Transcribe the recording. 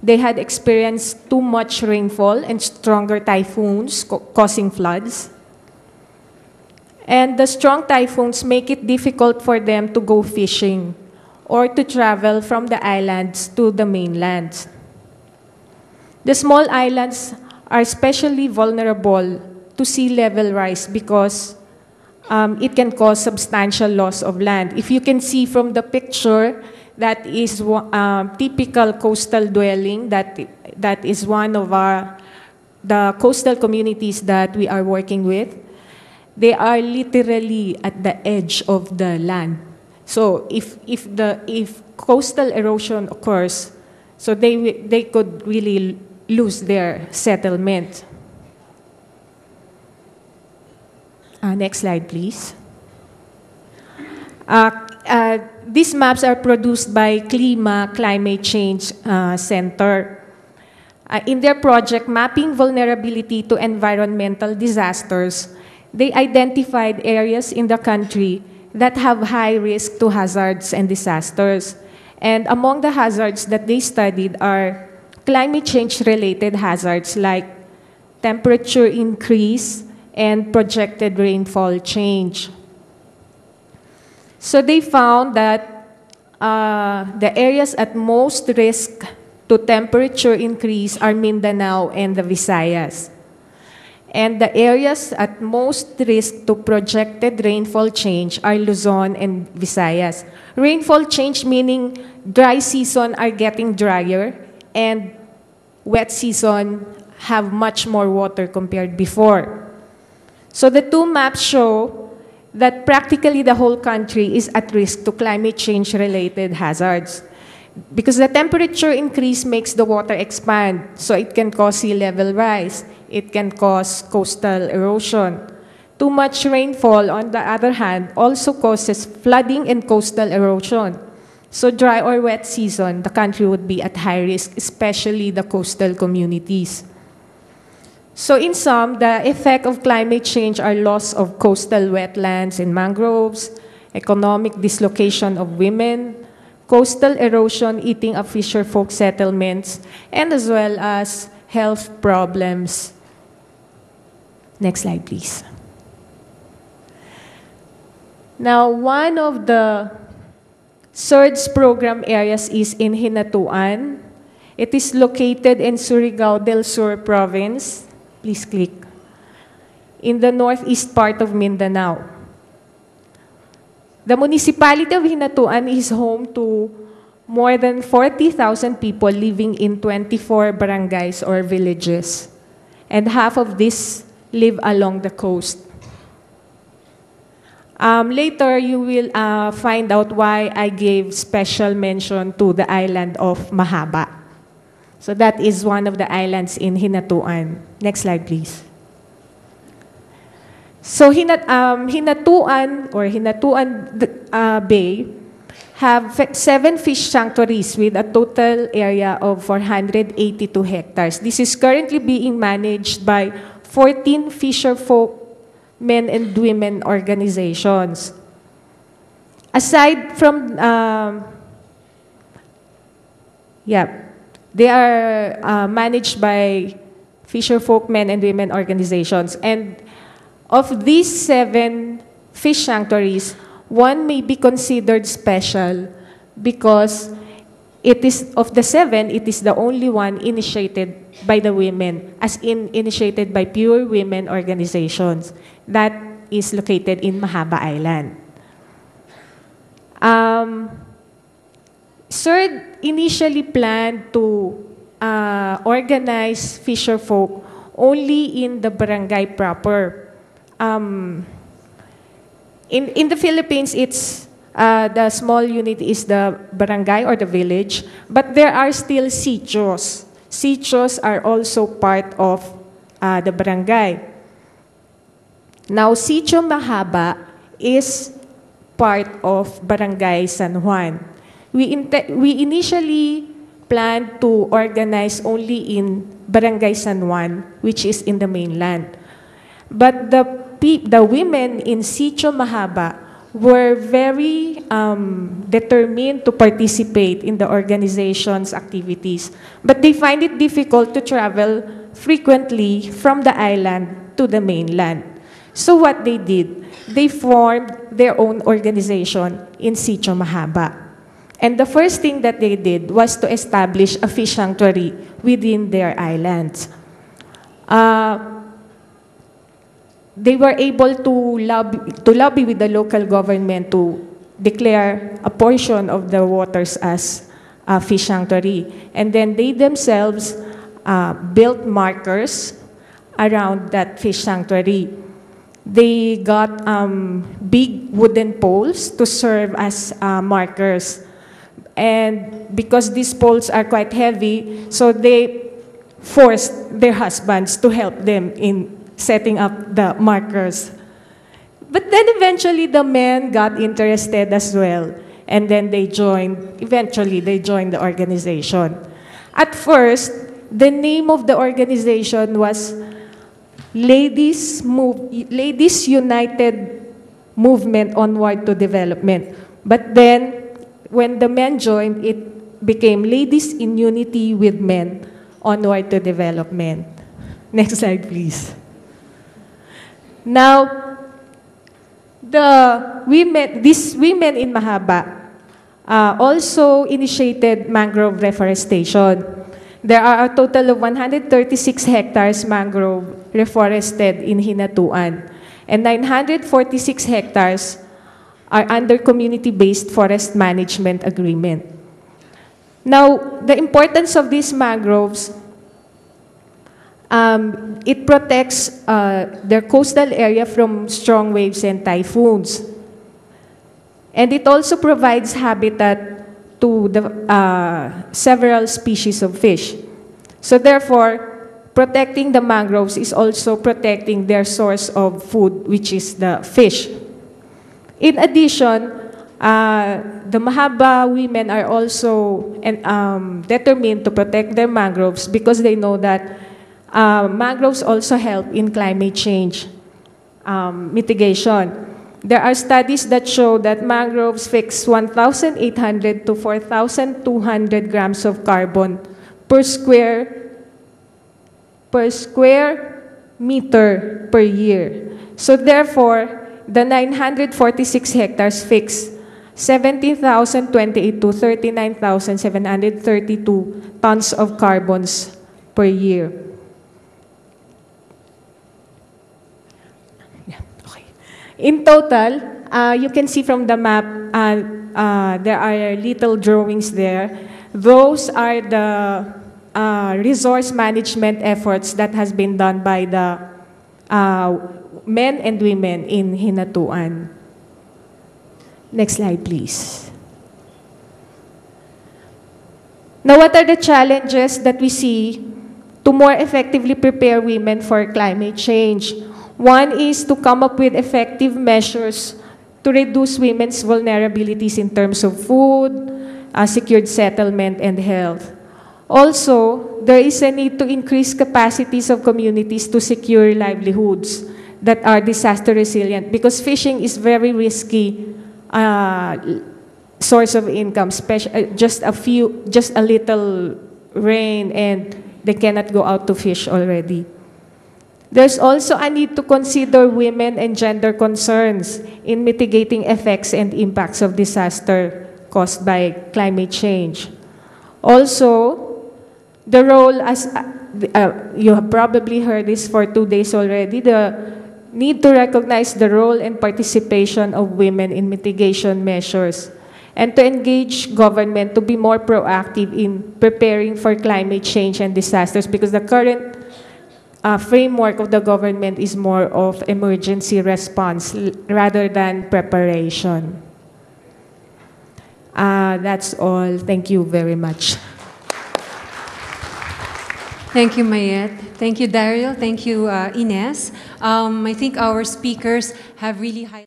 They had experienced too much rainfall and stronger typhoons causing floods. And the strong typhoons make it difficult for them to go fishing or to travel from the islands to the mainland. The small islands are especially vulnerable to sea level rise because it can cause substantial loss of land. If you can see from the picture, that is typical coastal dwelling. That is one of the coastal communities that we are working with. They are literally at the edge of the land. So if coastal erosion occurs, so they could really lose their settlement. Next slide, please. These maps are produced by Climate Change Center. In their project, Mapping Vulnerability to Environmental Disasters, they identified areas in the country that have high risk to hazards and disasters. And among the hazards that they studied are climate change-related hazards like temperature increase and projected rainfall change. So they found that the areas at most risk to temperature increase are Mindanao and the Visayas. And the areas at most risk to projected rainfall change are Luzon and Visayas. Rainfall change meaning dry season are getting drier and wet season have much more water compared before. So the two maps show that practically the whole country is at risk to climate change-related hazards. Because the temperature increase makes the water expand, so it can cause sea level rise. It can cause coastal erosion. Too much rainfall, on the other hand, also causes flooding and coastal erosion. So dry or wet season, the country would be at high risk, especially the coastal communities. So in sum, the effect of climate change are loss of coastal wetlands and mangroves, economic dislocation of women, coastal erosion eating up fisher folk settlements, and as well as health problems. Next slide, please. Now, one of the SURD's program areas is in Hinatuan. It is located in Surigao del Sur province. Please click. In the northeast part of Mindanao. The municipality of Hinatuan is home to more than 40,000 people living in 24 barangays or villages. And half of this live along the coast. Later, you will find out why I gave special mention to the island of Mahaba. So that is one of the islands in Hinatuan. Next slide, please. So Hinatuan Bay have 7 fish sanctuaries with a total area of 482 hectares. This is currently being managed by 14 fisher folk men and women organizations. Aside from, they are managed by fisher folk men and women organizations. And of these 7 fish sanctuaries, one may be considered special because it is, of the 7, it is the only one initiated by the women, as in initiated by pure women organizations. That is located in Mahaba Island. SURD initially planned to organize fisher folk only in the barangay proper. In the Philippines, it's the small unit is the barangay or the village, but there are still sitios. Sitios are also part of the barangay. Now, Sitio Mahaba is part of Barangay San Juan. We initially planned to organize only in Barangay San Juan, which is in the mainland. But the women in Sitio Mahaba were very determined to participate in the organization's activities, but they find it difficult to travel frequently from the island to the mainland. So what they did, they formed their own organization in Sitio Mahaba. And the first thing that they did was to establish a fish sanctuary within their islands. They were able to lobby with the local government to declare a portion of the waters as a fish sanctuary. And then they themselves built markers around that fish sanctuary. They got big wooden poles to serve as markers. And because these poles are quite heavy, so they forced their husbands to help them in setting up the markers. But then eventually the men got interested as well. And then eventually they joined the organization. At first, the name of the organization was Ladies United Movement Onward to Development. But then, when the men joined, it became Ladies in Unity with Men Onward to Development. Next slide, please. Now, these women in Mahaba also initiated mangrove reforestation. There are a total of 136 hectares mangrove reforested in Hinatuan, and 946 hectares are under community-based forest management agreement. Now, the importance of these mangroves, it protects their coastal area from strong waves and typhoons. And it also provides habitat to the several species of fish. So therefore, protecting the mangroves is also protecting their source of food, which is the fish. In addition, the Mahaba women are also determined to protect their mangroves because they know that mangroves also help in climate change mitigation. There are studies that show that mangroves fix 1,800 to 4,200 grams of carbon per square meter per year. So therefore, the 946 hectares fix 17,028 to 39,732 tons of carbons per year. In total, you can see from the map, there are little drawings there. Those are the resource management efforts that has been done by the men and women in Hinatuan. Next slide, please. Now, what are the challenges that we see to more effectively prepare women for climate change? One is to come up with effective measures to reduce women's vulnerabilities in terms of food, secured settlement, and health. Also, there is a need to increase capacities of communities to secure livelihoods that are disaster resilient because fishing is very risky source of income, just a little rain and they cannot go out to fish already. There's also a need to consider women and gender concerns in mitigating effects and impacts of disaster caused by climate change. Also, the role as, you have probably heard this for 2 days already, the need to recognize the role and participation of women in mitigation measures and to engage government to be more proactive in preparing for climate change and disasters because the current framework of the government is more of emergency response rather than preparation. That's all. Thank you very much. Thank you, Mayet. Thank you, Daryl. Thank you, Ines. I think our speakers have really highlighted